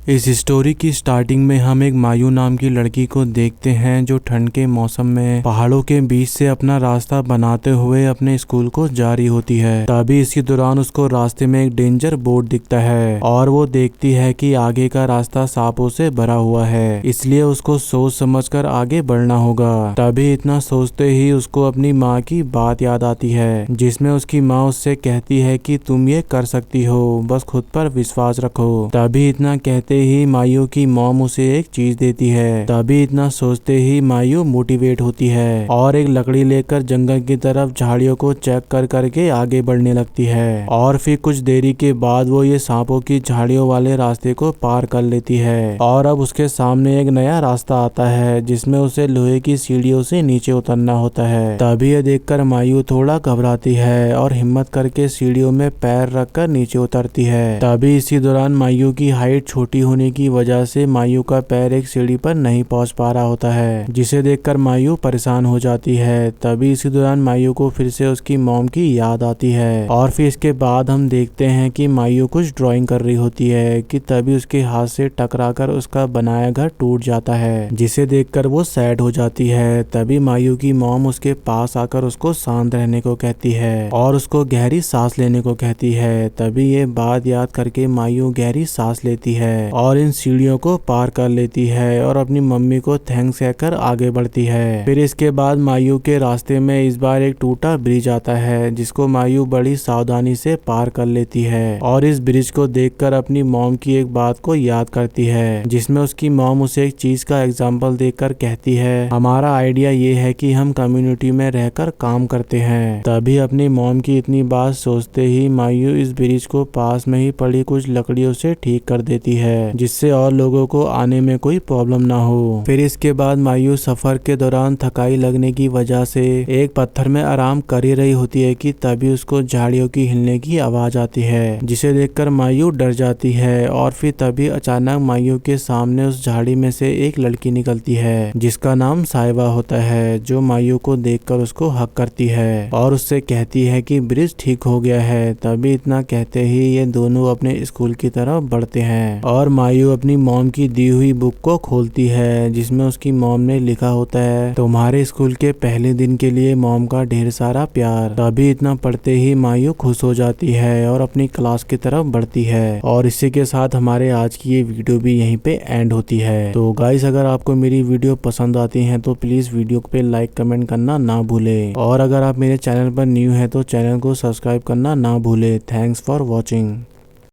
इस स्टोरी की स्टार्टिंग में हम एक मायू नाम की लड़की को देखते हैं जो ठंड के मौसम में पहाड़ों के बीच से अपना रास्ता बनाते हुए अपने स्कूल को जा रही होती है। तभी इसी दौरान उसको रास्ते में एक डेंजर बोर्ड दिखता है और वो देखती है कि आगे का रास्ता सांपों से भरा हुआ है, इसलिए उसको सोच समझकर आगे बढ़ना होगा। तभी इतना सोचते ही उसको अपनी माँ की बात याद आती है, जिसमें उसकी माँ उससे कहती है कि तुम ये कर सकती हो, बस खुद पर विश्वास रखो। तभी इतना कहते ही मायू की मॉम उसे एक चीज देती है। तभी इतना सोचते ही मायू मोटिवेट होती है और एक लकड़ी लेकर जंगल की तरफ झाड़ियों को चेक कर करके आगे बढ़ने लगती है। और फिर कुछ देरी के बाद वो ये सांपों की झाड़ियों वाले रास्ते को पार कर लेती है और अब उसके सामने एक नया रास्ता आता है जिसमें उसे लोहे की सीढ़ियों से नीचे उतरना होता है। तभी यह देखकर मायू थोड़ा घबराती है और हिम्मत करके सीढ़ियों में पैर रखकर नीचे उतरती है। तभी इसी दौरान मायू की हाइट छोटी होने की वजह से मायू का पैर एक सीढ़ी पर नहीं पहुंच पा रहा होता है, जिसे देखकर मायू परेशान हो जाती है। तभी इसी दौरान मायू को फिर से उसकी मॉम की याद आती है और फिर इसके बाद हम देखते हैं कि मायू कुछ ड्राइंग कर रही होती है कि तभी उसके हाथ से टकराकर उसका बनाया घर टूट जाता है, जिसे देखकर वो सैड हो जाती है। तभी मायू की मॉम उसके पास आकर उसको शांत रहने को कहती है और उसको गहरी सांस लेने को कहती है। तभी ये बात याद करके मायू गहरी सांस लेती है और इन सीढ़ियों को पार कर लेती है और अपनी मम्मी को थैंक्स कहकर आगे बढ़ती है। फिर इसके बाद मायू के रास्ते में इस बार एक टूटा ब्रिज आता है, जिसको मायू बड़ी सावधानी से पार कर लेती है और इस ब्रिज को देखकर अपनी मॉम की एक बात को याद करती है, जिसमें उसकी मॉम उसे एक चीज का एग्जाम्पल देकर कहती है, हमारा आइडिया ये है कि हम कम्युनिटी में रहकर काम करते हैं। तभी अपनी मॉम की इतनी बात सोचते ही मायू इस ब्रिज को पास में ही पड़ी कुछ लकड़ियों से ठीक कर देती है, जिससे और लोगों को आने में कोई प्रॉब्लम ना हो। फिर इसके बाद मायू सफर के दौरान थकाई लगने की वजह से एक पत्थर में आराम कर ही रही होती है कि तभी उसको झाड़ियों की हिलने की आवाज आती है, जिसे देखकर मायू डर जाती है और फिर तभी अचानक मायू के सामने उस झाड़ी में से एक लड़की निकलती है जिसका नाम साइबा होता है, जो मायू को देखकर उसको हक करती है और उससे कहती है कि ब्रिज ठीक हो गया है। तभी इतना कहते ही ये दोनों अपने स्कूल की तरफ बढ़ते हैं और मायू अपनी मॉम की दी हुई बुक को खोलती है, जिसमें उसकी मॉम ने लिखा होता है, तुम्हारे स्कूल के पहले दिन के लिए मॉम का ढेर सारा प्यार। तभी इतना पढ़ते ही मायू खुश हो जाती है और अपनी क्लास की तरफ बढ़ती है। और इसी के साथ हमारे आज की ये वीडियो भी यहीं पे एंड होती है। तो गाइस, अगर आपको मेरी वीडियो पसंद आती है तो प्लीज वीडियो पे लाइक कमेंट करना ना भूले और अगर आप मेरे चैनल पर न्यू है तो चैनल को सब्सक्राइब करना ना भूले। Thanks for watching.